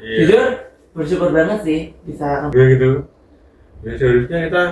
Jujur bersyukur banget sih bisa Ya gitu. Ya seharusnya kita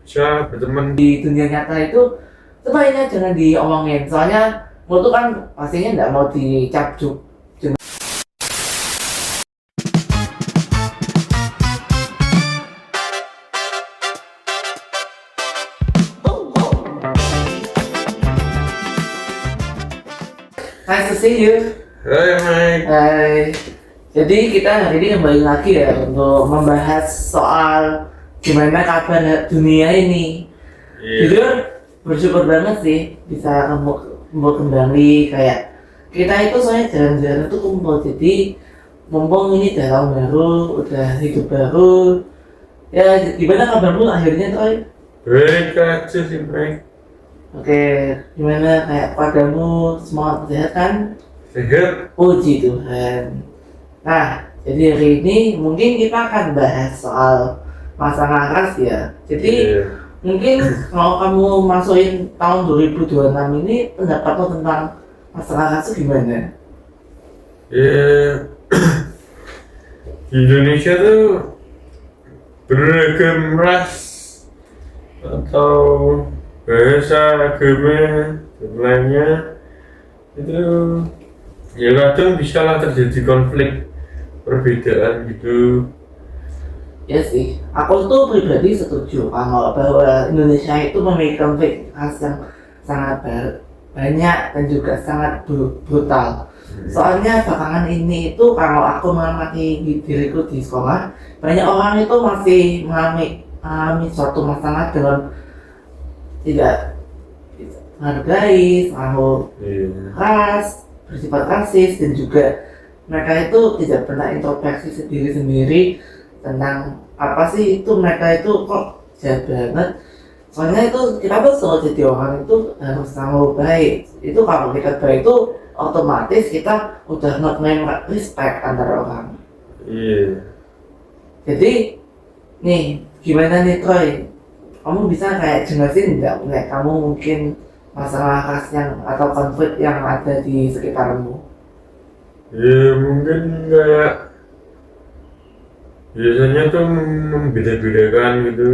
bisa berteman. di dunia nyata itu sebaiknya jangan diomongin, soalnya lo tuh kan pastinya nggak mau dicap juk. Nice to see you. Hai Mike. Hai. Jadi kita hari ini kembali lagi ya untuk membahas soal gimana kabar dunia ini. Jujur bersyukur banget sih bisa kumpul kembali, kayak kita itu soalnya jarang-jarang tuh kumpul, jadi mumpung ini udah tahun baru, udah hidup baru. Ya gimana kabarmu akhirnya Troy? Baik aja sih Mike. Oke, gimana kayak padamu, semua sehat kan? Sehat. Puji Tuhan. Nah, jadi hari ini mungkin kita akan bahas soal masalah ras ya. Jadi mungkin kalau kamu masukin tahun 2026 ini, pendapatmu tentang masalah ras itu gimana? Ya di Indonesia tuh beragam ras atau bahasa, agama dan lainnya itu ya kadang bisa lah terjadi konflik perbedaan gitu. Ya sih, aku tuh pribadi setuju kalau bahwa Indonesia itu memiliki konflik ras yang sangat banyak dan juga sangat brutal. Soalnya belakangan ini itu kalau aku mengamati diriku di sekolah, banyak orang itu masih mengalami suatu masalah dalam tidak menghargai, selalu ras, bersifat rasis, dan juga mereka itu tidak pernah introspeksi sendiri tentang apa sih itu mereka itu kok jahat banget. Soalnya itu kita tuh selalu jadi orang itu harus selalu baik. Itu kalau kita baik itu otomatis kita udah nge-claim respect antara orang. Jadi nih gimana nih Troy? Kamu bisa kayak jelasin nggak kamu mungkin masalah ras yang atau konflik yang ada di sekitarmu? Ya mungkin kayak biasanya tuh membeda-bedakan gitu.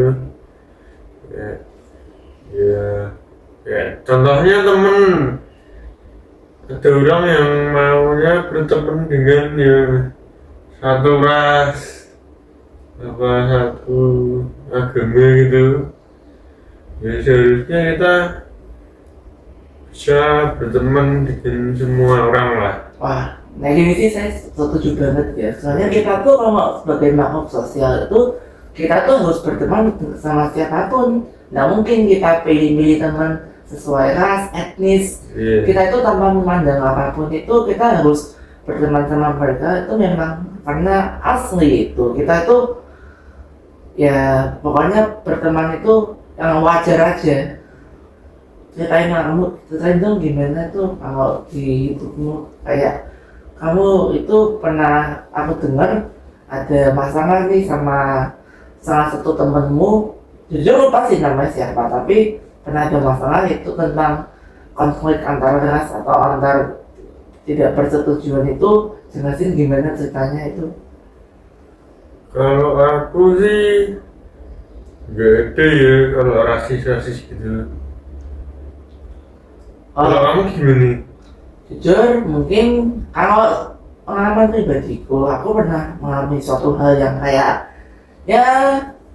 Ya contohnya temen, ada orang yang maunya berteman dengan ya satu ras apa satu agama gitu. Ya seharusnya kita bisa berteman dengan semua orang lah. Wah, nah ini sih saya setuju banget ya. Soalnya kita tuh kalau sebagai makhluk sosial itu kita tuh harus berteman sama siapapun. Nggak mungkin kita pilih-pilih teman sesuai ras, etnis. Kita itu tanpa memandang apapun itu kita harus berteman sama mereka itu memang karena asli itu. Kita itu ya pokoknya berteman itu yang wajar aja. Ceritain dong gimana tuh kalau di hidupmu, kayak kamu itu pernah aku dengar ada masalah nih sama salah satu temenmu, jujur lupa sih namanya siapa, tapi pernah ada masalah itu tentang konflik antar ras atau antar tidak persetujuan itu. Jelasin gimana ceritanya itu. Kalau aku sih nggak ada ya kalau rasis gitu. Kalau kamu gimana? Jujur mungkin kalau pengalaman pribadiku, aku pernah mengalami suatu hal yang kayak ya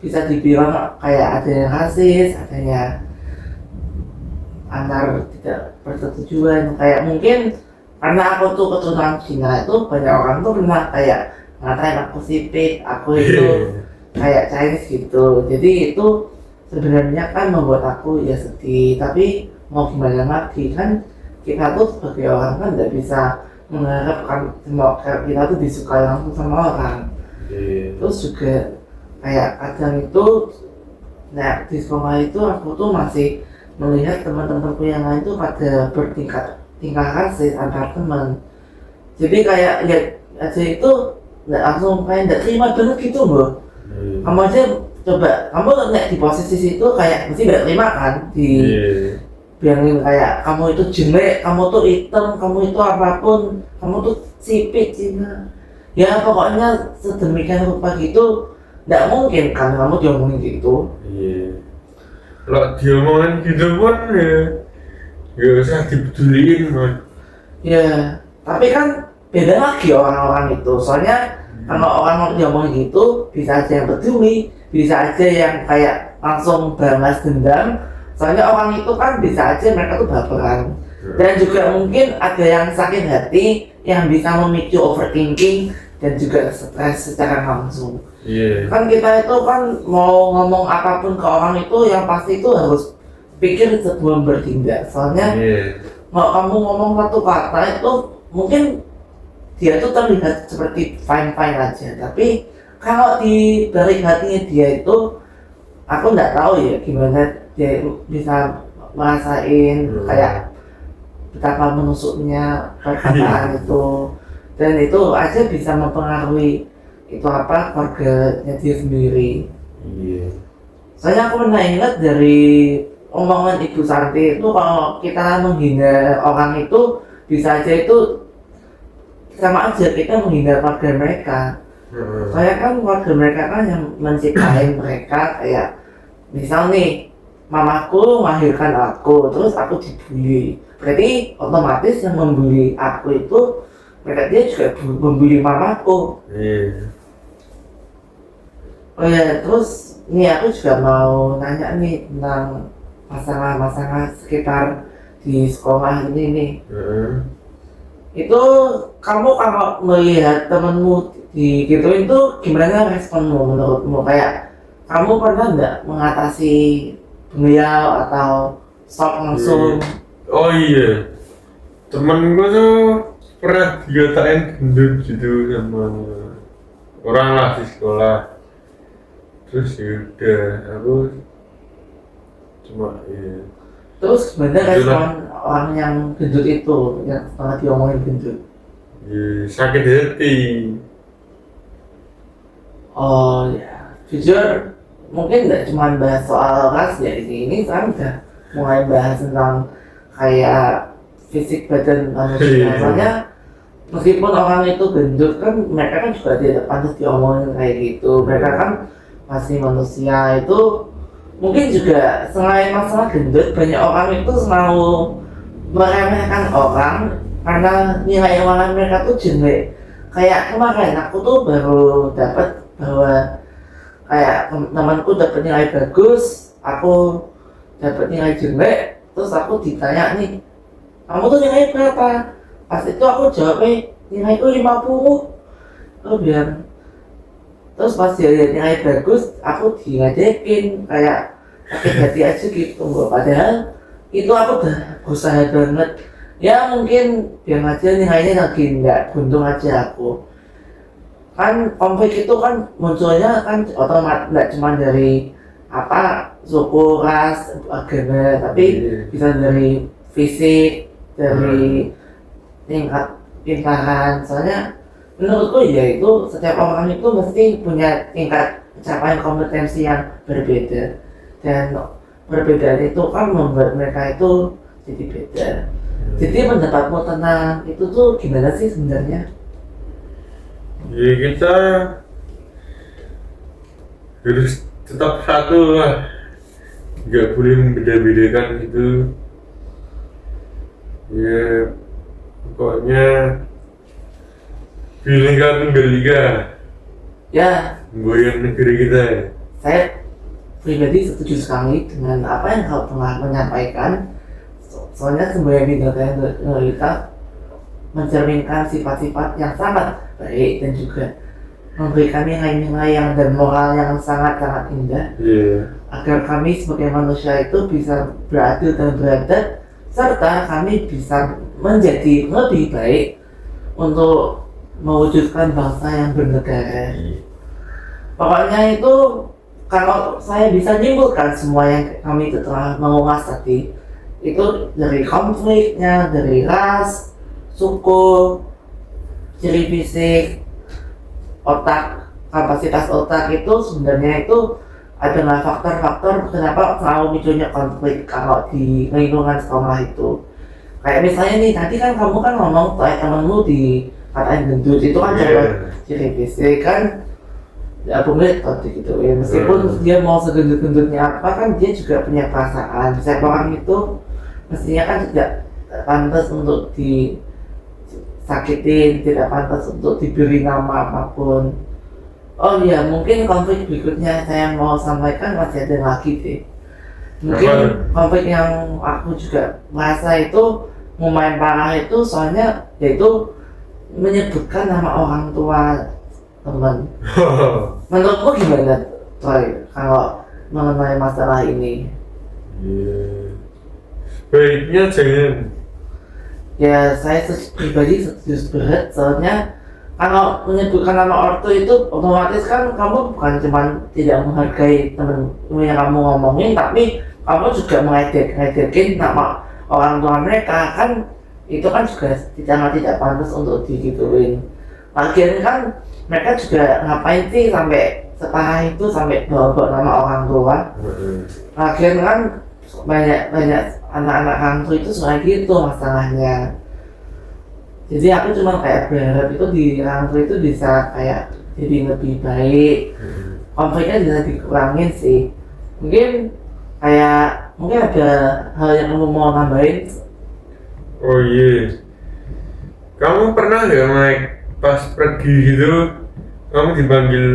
bisa dibilang kayak ada yang rasis, adanya antar tidak persetujuan. Kayak mungkin karena aku tuh keturunan Cina, itu banyak orang tuh pernah kayak ngatain aku sipit, aku itu kayak Chinese gitu. Jadi itu sebenarnya kan membuat aku ya sedih, tapi mau gimana lagi kan kita tuh sebagai orang kan nggak bisa mengharapkan semua kita tuh disukai langsung sama orang. Terus juga kayak kadang itu nah di sekolah itu aku tuh masih melihat teman-temanku yang lain tuh pada tingkah rasis antar teman. Jadi kayak lihat aja itu nggak langsung kayak nggak terima banget gitu loh. Kamu aja coba, kamu nggak di posisi situ kayak mesti nggak terima kan di bilangin kayak kamu itu jelek, kamu tuh hitam, kamu itu apapun, kamu tuh sipit Cina. Ya pokoknya sedemikian rupa gitu, nggak mungkin kan kamu diomongin gitu. Iya. Kalau diomongin gitu pun ya nggak usah dipeduliin man. Ya, tapi kan beda lagi orang-orang itu. Soalnya kalau orang mau diomongin gitu, bisa aja yang peduli, bisa aja yang kayak langsung balas dendam. Soalnya orang itu kan bisa aja mereka tuh baperan. Dan juga mungkin ada yang sakit hati yang bisa memicu overthinking dan juga stres secara langsung. Iya. Kan kita itu kan mau ngomong apapun ke orang itu yang pasti itu harus pikir sebelum bertindak. Soalnya Iya. kalau kamu ngomong satu kata itu mungkin dia tuh terlihat seperti fine-fine aja, tapi kalau di balik hatinya dia itu aku nggak tahu ya gimana dia bisa merasain kayak betapa menusuknya perkataan itu, dan itu aja bisa mempengaruhi itu apa keluarganya dia sendiri. Iya. Soalnya aku pernah ingat dari omongan Ibu Santi itu kalau kita menghina orang itu bisa aja itu sama aja kita menghina keluarga mereka. Soalnya kan keluarga mereka kan yang menciptain mereka, kayak misal nih mamaku melahirkan aku terus aku dibully, berarti otomatis yang membuli aku itu mereka dia juga membuli mamaku. Iya. Oh ya, terus nih aku juga mau nanya nih tentang masalah-masalah sekitar di sekolah ini nih. Itu kamu kalau melihat temenmu di gituin tuh gimana responmu menurutmu? Kayak kamu pernah nggak mengatasi beliau atau stop langsung? Oh iya, temenku tuh pernah dikatain gendut gitu sama orang lah di sekolah. Terus yaudah, aku cuma ya. Terus gimana Itulah. respon orang yang gendut itu, yang setelah diomongin gendut? Ya, sakit hati. Oh ya, jujur mungkin nggak cuma bahas soal ras ya di sini, sekarang udah mulai bahas tentang kayak fisik badan manusia. Iya. Soalnya meskipun orang itu gendut kan mereka kan juga tidak pantas diomongin kayak gitu. Mereka kan masih manusia. Itu mungkin juga selain masalah gendut, banyak orang itu selalu meremehkan orang karena nilai orang mereka tuh jelek. Kayak kemarin aku tuh baru dapat bahwa kayak temanku dapat nilai bagus, aku dapat nilai jelek, terus aku ditanya nih, kamu tuh nilai berapa? Pas itu aku jawabnya nilaiku 50. Oh biar. Terus pas dia lihat nilai bagus, aku dingajakin kayak sakit hati aja gitu. Padahal itu aku udah berusaha banget. Ya mungkin biar aja nilainya lagi nggak beruntung aja aku. Kan konflik itu kan munculnya kan otomatis nggak cuma dari apa suku, ras, agama, tapi bisa dari fisik, dari tingkat pintaran. Soalnya menurutku ya itu setiap orang itu mesti punya tingkat capaian kompetensi yang berbeda, dan perbedaan itu kan membuat mereka itu jadi beda. Jadi pendapatmu tentang itu tuh gimana sih sebenarnya? Ya kita harus tetap satu lah, nggak boleh membeda-bedakan gitu. Ya pokoknya Bhinneka Tunggal Ika, Ya, goyang negeri kita. saya pribadi setuju sekali dengan apa yang kau telah menyampaikan. Soalnya sebenarnya Bhinneka Tunggal Ika mencerminkan sifat-sifat yang sangat baik dan juga memberikan nilai-nilai yang dan moral yang sangat-sangat indah, agar kami sebagai manusia itu bisa beradil dan beradab, serta kami bisa menjadi lebih baik untuk mewujudkan bangsa yang bernegara. Pokoknya itu kalau saya bisa nyimpulkan semua yang kami telah mengulas tadi, itu dari konfliknya, dari ras, suku, ciri fisik, otak, kapasitas otak itu sebenarnya itu ada nggak faktor-faktor kenapa selalu munculnya konflik kalau di lingkungan sekolah itu? Kayak misalnya nih, tadi kan kamu kan ngomong kayak temenmu dikatain gendut, itu kan contoh ciri fisik kan, ya boleh kalau gitu ya. Meskipun dia mau segendut-gendutnya apa kan dia juga punya perasaan. Setiap orang itu mestinya kan tidak pantas untuk disakitin, tidak pantas untuk diberi nama apapun. Oh iya, mungkin konflik berikutnya saya mau sampaikan masih ada lagi deh. Mungkin konflik yang aku juga merasa itu lumayan parah itu soalnya yaitu menyebutkan nama orang tua teman. Menurutmu gimana, Troy, kalau mengenai masalah ini? Baiknya jangan. Ya, saya pribadi setuju berat soalnya kalau menyebutkan nama ortu itu otomatis kan kamu bukan cuma tidak menghargai temenmu yang kamu ngomongin, tapi kamu juga mengedek-edekin nama orang tua mereka kan, itu kan juga tidak pantas untuk digituin. Lagian kan mereka juga ngapain sih sampai separah itu sampai bawa nama orang tua. Lagian kan banyak anak-anak kampus itu suka gitu masalahnya. Jadi aku cuma kayak berharap itu di kampus itu bisa kayak jadi lebih baik, konfliknya bisa dikurangin sih. Mungkin ada hal yang kamu mau nambahin? Oh iya, kamu pernah nggak Mike pas pergi gitu kamu dipanggil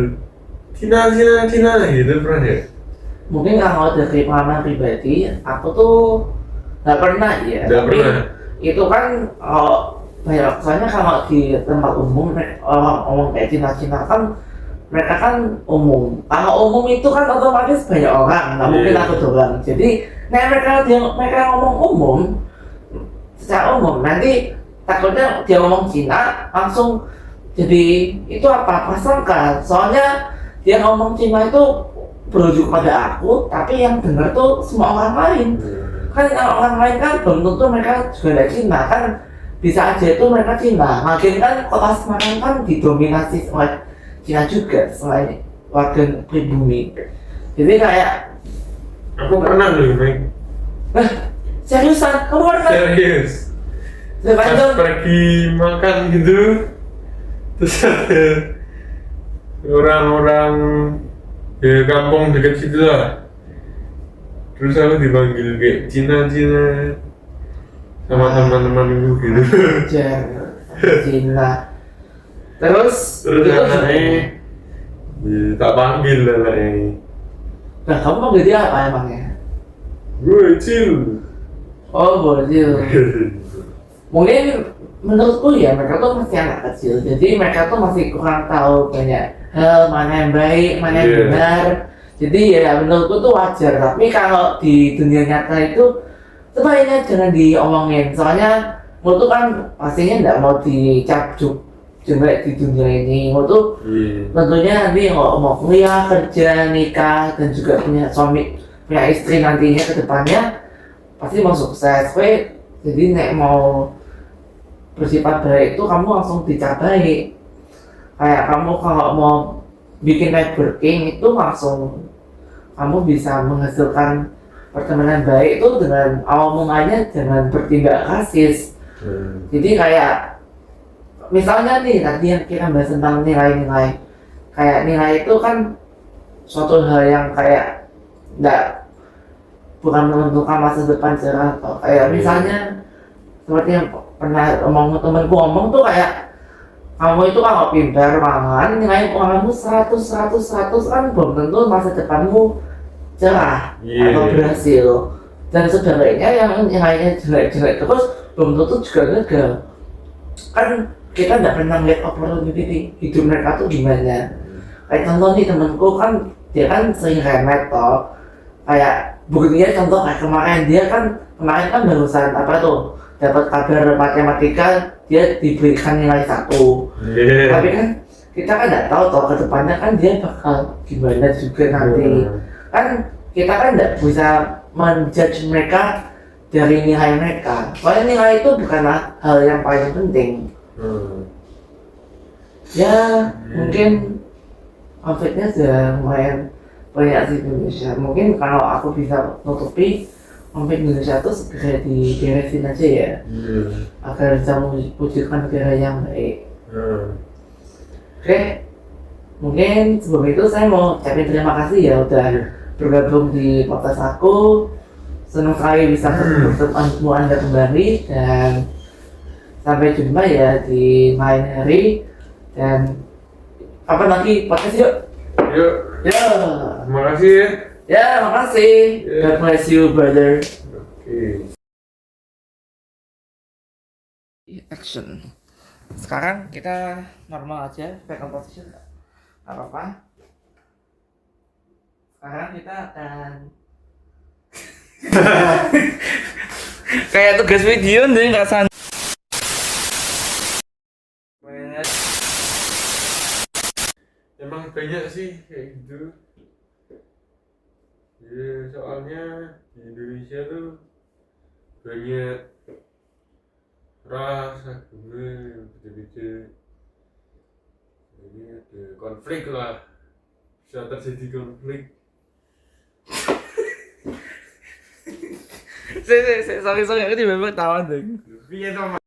Cina gitu, pernah nggak? Mungkin kalau dari pengalaman pribadi aku tuh nggak pernah ya. Nggak Tapi pernah. itu kan banyak, soalnya kalau di tempat umum orang ngomong kayak Cina kan mereka kan umum. Kalau umum itu kan otomatis banyak orang, nggak mungkin aku doang. Jadi mereka ngomong umum secara umum, nanti takutnya dia ngomong Cina langsung jadi itu apa prasangka. Soalnya dia ngomong Cina itu berujuk pada aku, tapi yang dengar tuh semua orang lain. Kan orang lain kan belum tentu mereka juga dari Cina kan, bisa aja itu mereka Cina. Makin kan kota Semarang kan didominasi oleh Cina juga selain warga pribumi. Jadi kayak Aku pernah loh Mike. Seriusan? Kamu pernah? Serius. Pas pergi makan gitu, terus ada orang-orang ya kampung dekat situ lah. Terus aku dipanggil kayak Cina sama teman-temanku gitu. Cina. Terus anaknya tak panggil lah anaknya. Nah, kamu panggil dia apa emangnya? Gue Cil. Oh, bocil. Mungkin menurutku ya mereka tuh masih anak kecil, jadi mereka tuh masih kurang tahu banyak hal, mana yang baik, mana yang benar. Jadi ya menurutku tuh wajar. Tapi kalau di dunia nyata itu sebaiknya jangan diomongin. Soalnya menurutku kan pastinya nggak mau dicap jelek di dunia ini. Menurutku tentunya nanti kalau mau kuliah, kerja, nikah, dan juga punya suami, punya istri nantinya ke depannya pasti mau sukses. Jadi nek mau bersifat baik itu kamu langsung dicap baik. Kayak kamu kalau mau bikin networking itu langsung kamu bisa menghasilkan pertemanan baik itu dengan awal mulanya jangan bertindak rasis. Jadi kayak misalnya nih tadi yang kita bahas tentang nilai-nilai, kayak nilai itu kan suatu hal yang kayak bukan menentukan masa depan cerah. Atau kayak misalnya seperti yang pernah temanku ngomong tuh kayak kamu itu kalau pintar mangan nilai kamu 100 kan belum tentu masa depanmu cerah atau berhasil. Dan sebaliknya yang nilainya jelek terus belum tentu juga gagal. Kan kita nggak pernah lihat opportunity hidup mereka tuh gimana. Kayak contoh nih temanku kan dia kan sering remet toh. Kayak buktinya contoh kayak kemarin kan barusan dapat kabar matematika dia diberikan nilai 1. Tapi kan kita kan nggak tahu toh kedepannya kan dia bakal gimana juga nanti. Kan kita kan nggak bisa menjudge mereka dari nilai mereka. Soalnya nilai itu bukanlah hal yang paling penting. Ya mungkin konfliknya sudah lumayan banyak sih di Indonesia. Mungkin kalau aku bisa nutupi konflik Indonesia itu segera diberesin aja ya, agar bisa mewujudkan negara yang baik. Oke, mungkin sebelum itu saya mau ucapin terima kasih ya udah bergabung di podcast aku. Senang sekali bisa bertemu Anda kembali dan sampai jumpa ya di lain hari dan kapan lagi podcast yuk. Yuk. Ya. Terima kasih ya. Ya, makasih. God bless you, brother. Oke. Action. Sekarang kita normal aja, fetal position, nggak apa-apa. Sekarang kita akan kayak tugas video nih nggak san. Emang banyak sih kayak gitu. Ya, soalnya di Indonesia tuh banyak ras, agama yang beda-beda. Jadi ada konflik lah, bisa terjadi konflik. Sorry, aku tiba-tiba ketawa deh. Iya, Tom.